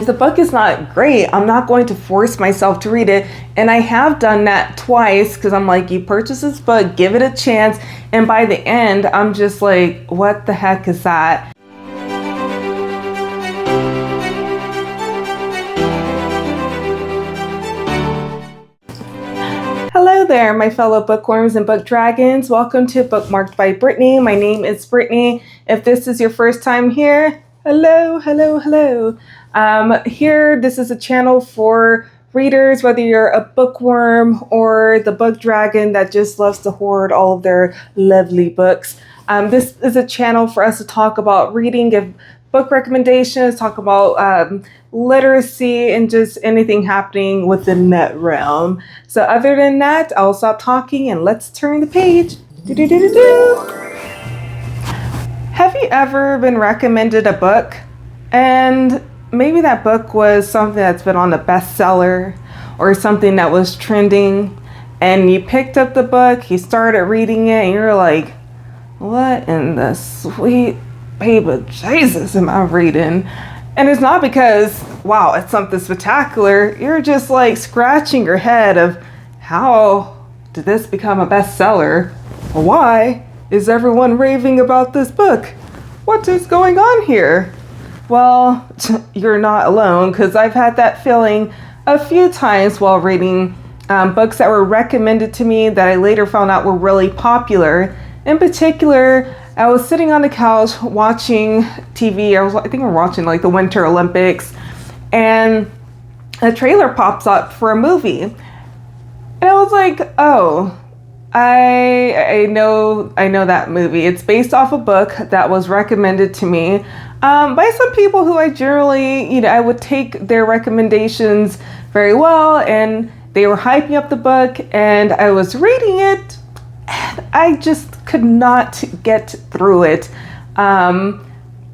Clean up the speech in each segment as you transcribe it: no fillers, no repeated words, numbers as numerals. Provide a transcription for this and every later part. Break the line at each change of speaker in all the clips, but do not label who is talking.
If the book is not great, I'm not going to force myself to read it. And I have done that twice because I'm like, you purchase this book, give it a chance. And by the end, I'm just like, what the heck is that? Hello there, my fellow bookworms and book dragons. Welcome to Bookmarked by Brittany. My name is Brittany. If this is your first time here, hello. This is a channel for readers, whether you're a bookworm or the book dragon that just loves to hoard all of their lovely books. This is a channel for us to talk about reading, give book recommendations, talk about literacy, and just anything happening within that realm. So other than that, I'll stop talking and let's turn the page. Have you ever been recommended a book and maybe that book was something that's been on the bestseller or something that was trending, and you picked up the book, you started reading it, and you're like, what in the sweet baby Jesus am I reading? And it's not because, wow, it's something spectacular. You're just like scratching your head of how did this become a bestseller? Why is everyone raving about this book? What is going on here? Well, you're not alone, because I've had that feeling a few times while reading books that were recommended to me that I later found out were really popular. In particular, I was sitting on the couch watching TV. I think we're watching like the Winter Olympics, and a trailer pops up for a movie. And I was like, oh, I know that movie. It's based off a book that was recommended to me by some people who I generally, I would take their recommendations very well, and they were hyping up the book, and I was reading it, and I just could not get through it. I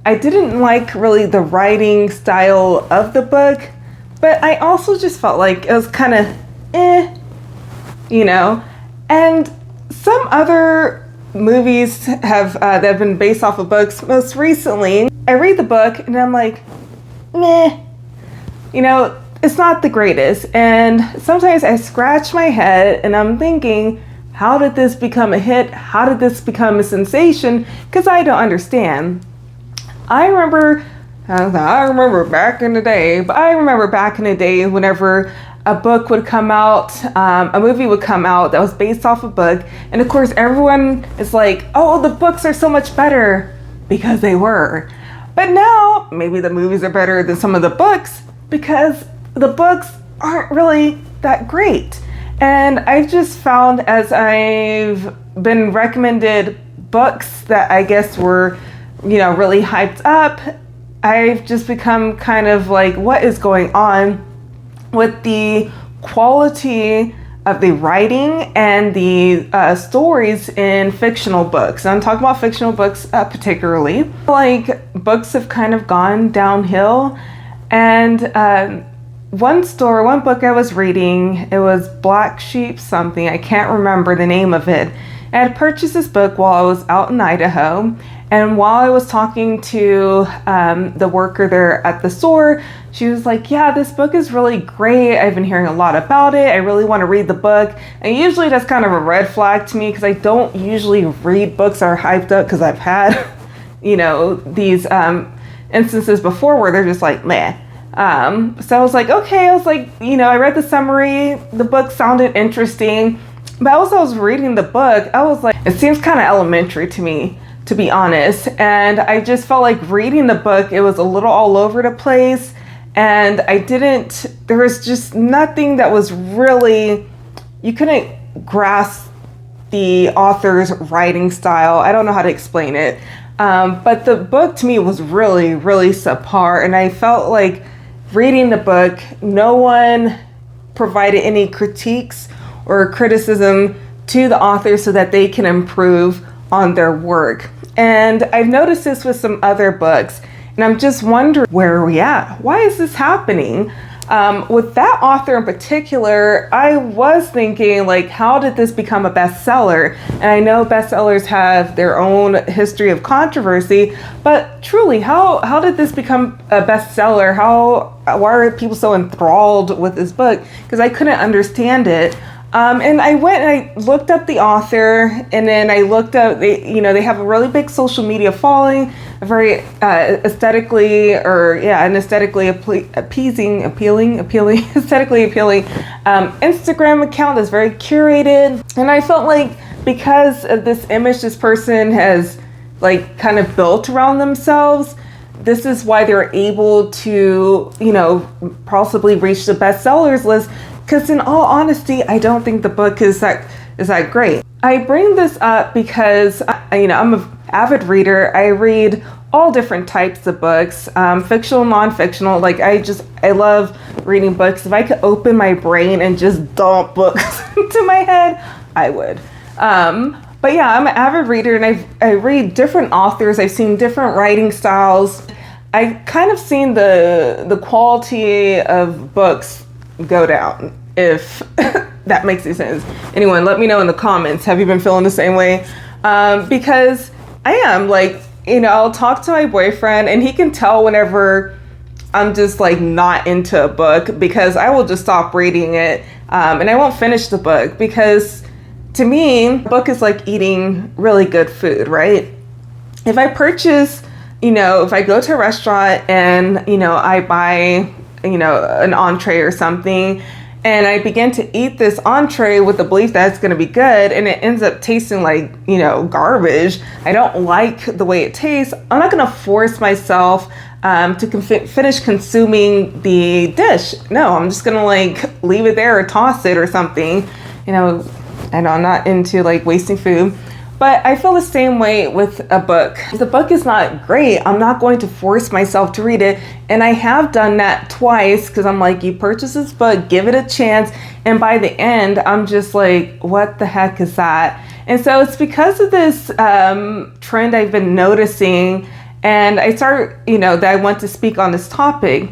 didn't like really the writing style of the book, but I also just felt like it was kind of and some other movies that have been based off of books. Most recently, I read the book and I'm like, meh, it's not the greatest. And sometimes I scratch my head and I'm thinking, how did this become a hit? How did this become a sensation? Because I don't understand. I remember back in the day, whenever a book would come out, a movie would come out that was based off a book. And of course, everyone is like, oh, the books are so much better, because they were. But now, maybe the movies are better than some of the books because the books aren't really that great. And I've just found, as I've been recommended books that I guess were, really hyped up, I've just become kind of like, what is going on with the quality of the writing and the stories in fictional books? And I'm talking about fictional books particularly. Like, books have kind of gone downhill. And one book I was reading, it was Black Sheep something, I can't remember the name of it. I had purchased this book while I was out in Idaho, and while I was talking to the worker there at the store, she was like, yeah, this book is really great. I've been hearing a lot about it. I really want to read the book. And usually that's kind of a red flag to me, because I don't usually read books that are hyped up, because I've had, these instances before where they're just like, meh. So I was like, okay, I read the summary, the book sounded interesting, but as I was reading the book, I was like, it seems kind of elementary to me, to be honest. And I just felt like reading the book, it was a little all over the place, and there was just nothing that was really, you couldn't grasp the author's writing style. I don't know how to explain it. But the book to me was really, really subpar, and I felt like reading the book, no one provided any critiques or criticism to the author so that they can improve on their work. And I've noticed this with some other books, and I'm just wondering, where are we at? Why is this happening? With that author in particular, I was thinking, like, how did this become a bestseller? And I know bestsellers have their own history of controversy, but truly, how did this become a bestseller? Why are people so enthralled with this book? Because I couldn't understand it. And I went and I looked up the author, and then I looked up, they have a really big social media following, a very aesthetically appealing, aesthetically appealing Instagram account that's very curated. And I felt like because of this image this person has like kind of built around themselves, this is why they're able to, possibly reach the bestsellers list. Because in all honesty, I don't think the book is that great. I bring this up because I'm an avid reader. I read all different types of books, fictional, non-fictional. Like I love reading books. If I could open my brain and just dump books into my head, I would. But yeah, I'm an avid reader, and I read different authors. I've seen different writing styles. I kind of seen the quality of books go down, if that makes any sense. Anyone, let me know in the comments. Have you been feeling the same way? Because I am I'll talk to my boyfriend, and he can tell whenever I'm just like not into a book, because I will just stop reading it, and I won't finish the book, because to me, a book is like eating really good food, right? If I purchase, if I go to a restaurant and, I buy an entree or something, and I begin to eat this entree with the belief that it's going to be good, and it ends up tasting like, garbage. I don't like the way it tastes. I'm not going to force myself to finish consuming the dish. No, I'm just going to leave it there or toss it or something. I know I'm not into wasting food. But I feel the same way with a book. If the book is not great, I'm not going to force myself to read it. And I have done that twice, because I'm like, you purchase this book, give it a chance. And by the end, I'm just like, what the heck is that? And so it's because of this trend I've been noticing. And I started, that I want to speak on this topic.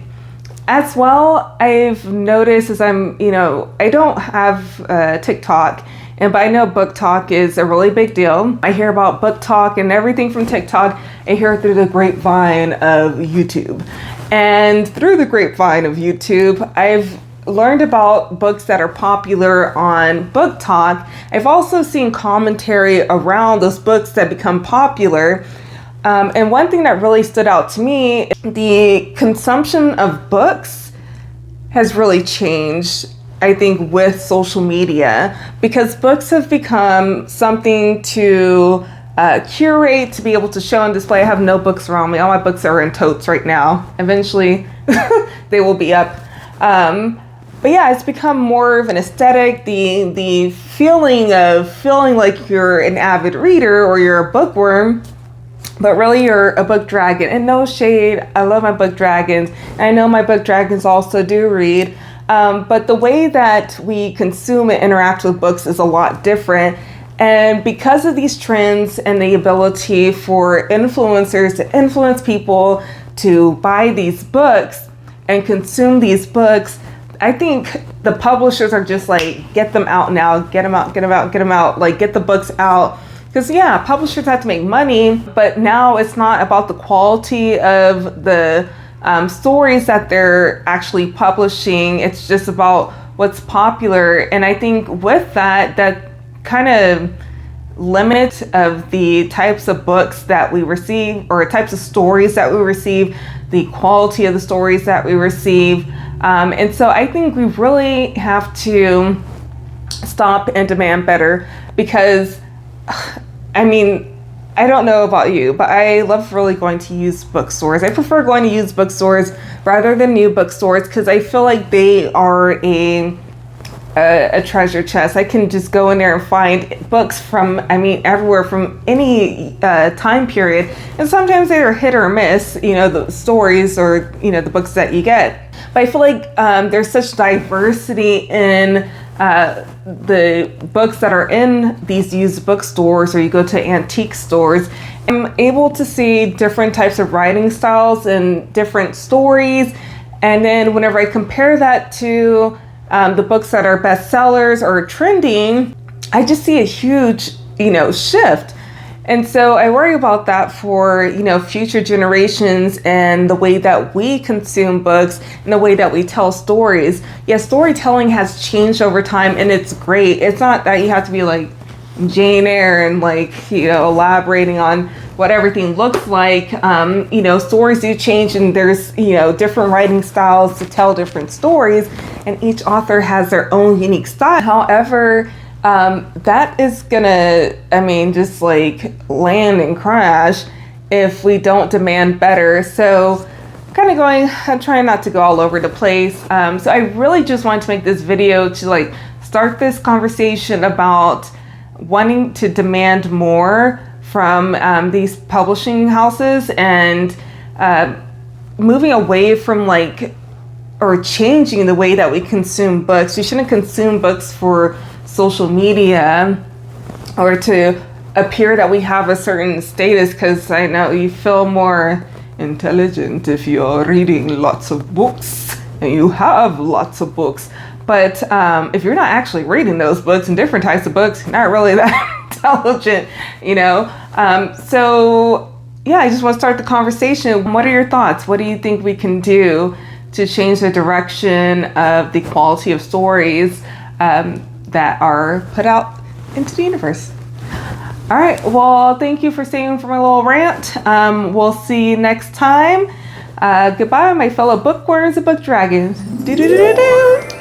As well, I've noticed as I don't have TikTok. But I know book talk is a really big deal. I hear about book talk and everything from TikTok. I hear it through the grapevine of YouTube. And through the grapevine of YouTube, I've learned about books that are popular on book talk. I've also seen commentary around those books that become popular. And one thing that really stood out to me, the consumption of books has really changed, I think, with social media, because books have become something to curate, to be able to show and display. I have no books around me. All my books are in totes right now. Eventually they will be up. But yeah, it's become more of an aesthetic, the feeling like you're an avid reader or you're a bookworm, but really you're a book dragon. And no shade, I love my book dragons. And I know my book dragons also do read. But the way that we consume and interact with books is a lot different. And because of these trends and the ability for influencers to influence people to buy these books and consume these books, I think the publishers are just like, get them out now, get them out, get the books out. Because yeah, publishers have to make money, but now it's not about the quality of the stories that they're actually publishing. It's just about what's popular. And I think with that kind of limit of the types of books that we receive, or types of stories that we receive, the quality of the stories that we receive. And so I think we really have to stop and demand better, because I don't know about you, but I love really going to used bookstores. I prefer going to used bookstores rather than new bookstores, because I feel like they are a treasure chest. I can just go in there and find books from, everywhere, from any time period. And sometimes they are hit or miss, the stories or, the books that you get. But I feel like there's such diversity in the books that are in these used bookstores, or you go to antique stores. I'm able to see different types of writing styles and different stories. And then whenever I compare that to the books that are bestsellers or trending, I just see a huge, shift. And so I worry about that for, future generations and the way that we consume books and the way that we tell stories. Yes, storytelling has changed over time, and it's great. It's not that you have to be like Jane Eyre and elaborating on what everything looks like. Stories do change, and there's, different writing styles to tell different stories, and each author has their own unique style. However, that is gonna, just like land and crash if we don't demand better. So I'm trying not to go all over the place. So I really just wanted to make this video to start this conversation about wanting to demand more from these publishing houses, and moving away from or changing the way that we consume books. We shouldn't consume books for social media or to appear that we have a certain status, because I know you feel more intelligent if you're reading lots of books and you have lots of books. But if you're not actually reading those books and different types of books, you're not really that intelligent, So yeah, I just want to start the conversation. What are your thoughts? What do you think we can do to change the direction of the quality of stories that are put out into the universe? All right, well, thank you for staying for my little rant. We'll see you next time. Goodbye, my fellow bookworms and book dragons. Do do do do do.